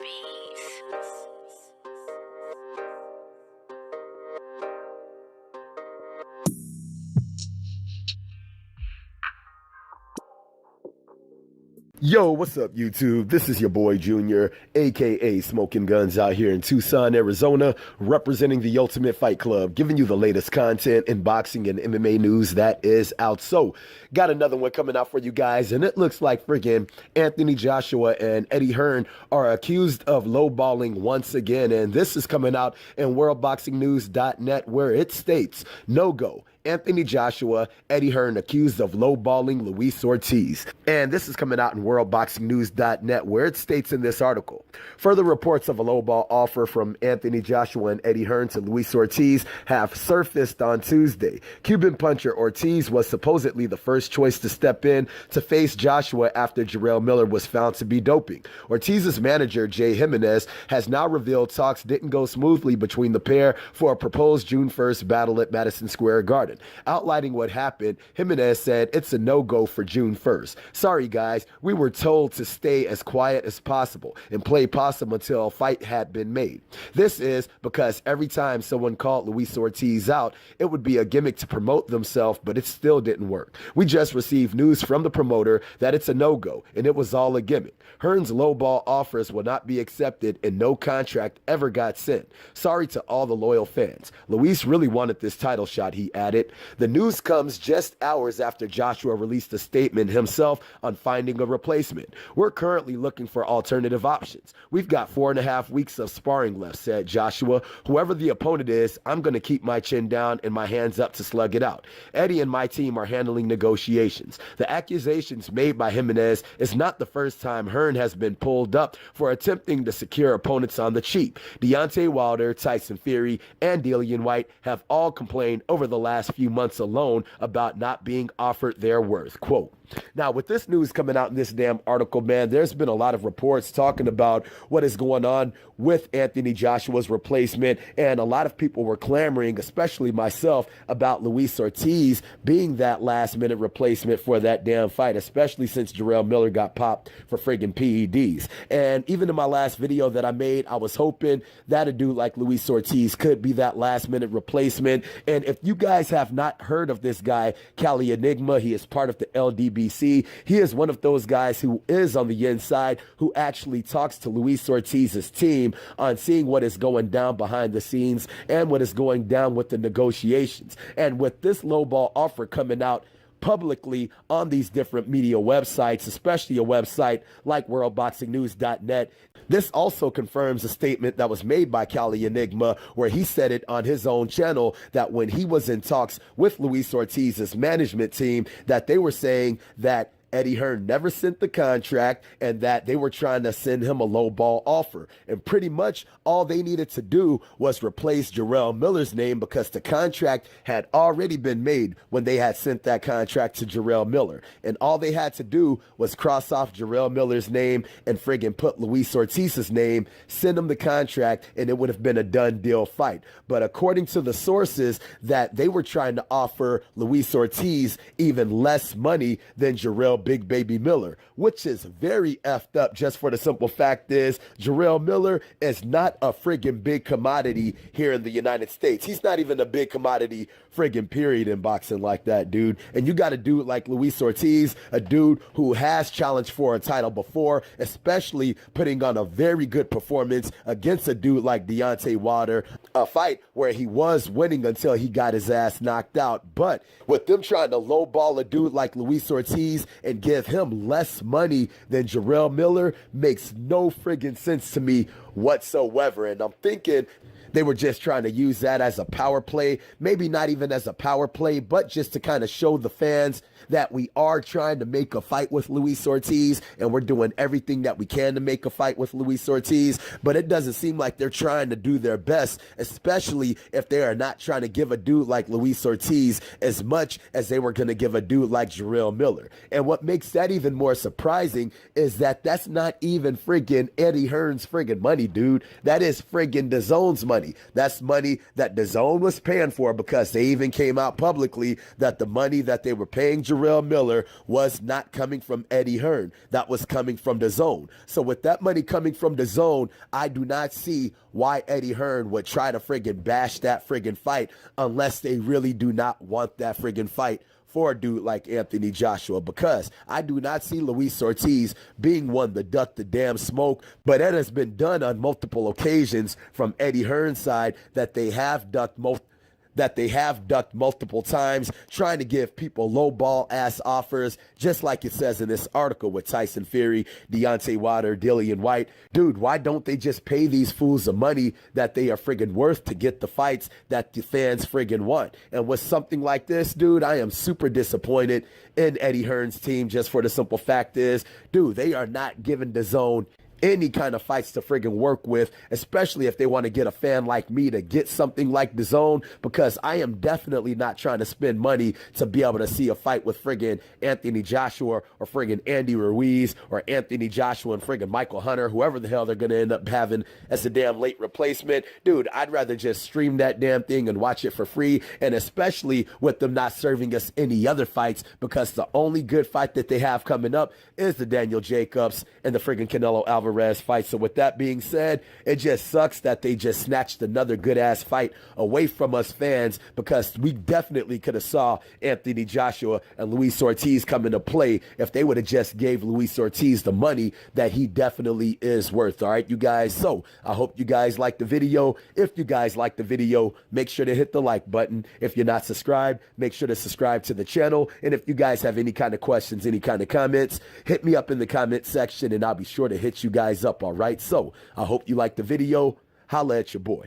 bees. Yo, what's up, YouTube? This is your boy Junior, aka Smoking Guns, out here in Tucson, Arizona, representing the Ultimate Fight Club, giving you the latest content in boxing and MMA news that is out. So, got another one coming out for you guys, and it looks like friggin' Anthony Joshua and Eddie Hearn are accused of lowballing once again, and this is coming out in worldboxingnews.net, where it states, no go. Anthony Joshua, Eddie Hearn accused of lowballing Luis Ortiz. And this is coming out in worldboxingnews.net, where it states in this article, further reports of a lowball offer from Anthony Joshua and Eddie Hearn to Luis Ortiz have surfaced on Tuesday. Cuban puncher Ortiz was supposedly the first choice to step in to face Joshua after Jarrell Miller was found to be doping. Ortiz's manager, Jay Jimenez, has now revealed talks didn't go smoothly between the pair for a proposed June 1st battle at Madison Square Garden. Outlining what happened, Jimenez said it's a no-go for June 1st. Sorry guys, we were told to stay as quiet as possible and play possum until a fight had been made. This is because every time someone called Luis Ortiz out, it would be a gimmick to promote themselves, but it still didn't work. We just received news from the promoter that it's a no-go, and it was all a gimmick. Hearn's lowball offers will not be accepted, and no contract ever got sent. Sorry to all the loyal fans. Luis really wanted this title shot, he added. The news comes just hours after Joshua released a statement himself on finding a replacement. We're currently looking for alternative options. We've got 4.5 weeks of sparring left, said Joshua. Whoever the opponent is, I'm going to keep my chin down and my hands up to slug it out. Eddie and my team are handling negotiations. The accusations made by Jimenez is not the first time Hearn has been pulled up for attempting to secure opponents on the cheap. Deontay Wilder, Tyson Fury, and Dillian White have all complained over the last few months alone about not being offered their worth. Quote, now, with this news coming out in this damn article, man, there's been a lot of reports talking about what is going on with Anthony Joshua's replacement, and a lot of people were clamoring, especially myself, about Luis Ortiz being that last-minute replacement for that damn fight, especially since Jarrell Miller got popped for friggin' PEDs. And even in my last video that I made, I was hoping that a dude like Luis Ortiz could be that last-minute replacement. And if you guys have not heard of this guy, Cali Enigma, he is part of the LDB. He is one of those guys who is on the inside, who actually talks to Luis Ortiz's team on seeing what is going down behind the scenes and what is going down with the negotiations. And with this lowball offer coming out publicly on these different media websites, especially a website like worldboxingnews.net, this also confirms a statement that was made by Cali Enigma, where he said it on his own channel that when he was in talks with Luis Ortiz's management team, that they were saying that Eddie Hearn never sent the contract and that they were trying to send him a lowball offer. And pretty much all they needed to do was replace Jarrell Miller's name, because the contract had already been made when they had sent that contract to Jarrell Miller. And all they had to do was cross off Jarrell Miller's name and friggin' put Luis Ortiz's name, send him the contract, and it would have been a done deal fight. But according to the sources, that they were trying to offer Luis Ortiz even less money than Jarrell Big Baby Miller, which is very effed up, just for the simple fact is Jarrell Miller is not a friggin' big commodity here in the United States. He's not even a big commodity friggin' period in boxing like that, dude. And you got a dude like Luis Ortiz, a dude who has challenged for a title before, especially putting on a very good performance against a dude like Deontay Wilder, a fight where he was winning until he got his ass knocked out. But with them trying to lowball a dude like Luis Ortiz and give him less money than Jarrell Miller makes no friggin' sense to me whatsoever. And I'm thinking they were just trying to use that as a power play, maybe not even as a power play, but just to kind of show the fans that we are trying to make a fight with Luis Ortiz, and we're doing everything that we can to make a fight with Luis Ortiz. But it doesn't seem like they're trying to do their best, especially if they are not trying to give a dude like Luis Ortiz as much as they were going to give a dude like Jarrell Miller. And what makes that even more surprising is that that's not even friggin' Eddie Hearn's friggin' money, dude. That is friggin' DAZN's money. That's money that DAZN was paying for, because they even came out publicly that the money that they were paying Jarrell Miller was not coming from Eddie Hearn. That was coming from the zone. So with that money coming from the zone, I do not see why Eddie Hearn would try to friggin' bash that friggin' fight unless they really do not want that friggin' fight for a dude like Anthony Joshua, because I do not see Luis Ortiz being one to duck the damn smoke, but it has been done on multiple occasions from Eddie Hearn's side that they have ducked multiple times, trying to give people low ball ass offers, just like it says in this article with Tyson Fury, Deontay Wilder, Dillian White. Dude, why don't they just pay these fools the money that they are friggin' worth to get the fights that the fans friggin' want? And with something like this, dude, I am super disappointed in Eddie Hearn's team, just for the simple fact is, dude, they are not giving the zone any kind of fights to friggin' work with, especially if they want to get a fan like me to get something like the zone, because I am definitely not trying to spend money to be able to see a fight with friggin' Anthony Joshua or friggin' Andy Ruiz or Anthony Joshua and friggin' Michael Hunter, whoever the hell they're going to end up having as a damn late replacement. Dude, I'd rather just stream that damn thing and watch it for free, and especially with them not serving us any other fights, because the only good fight that they have coming up is the Daniel Jacobs and the friggin' Canelo Alvarez fight. So with that being said, it just sucks that they just snatched another good ass fight away from us fans, because we definitely could have saw Anthony Joshua and Luis Ortiz come into play if they would have just gave Luis Ortiz the money that he definitely is worth. All right, you guys. So I hope you guys like the video. If you guys like the video, make sure to hit the like button. If you're not subscribed, make sure to subscribe to the channel. And if you guys have any kind of questions, any kind of comments, hit me up in the comment section and I'll be sure to hit you guys up. All right, so I hope you like the video. Holla at your boy.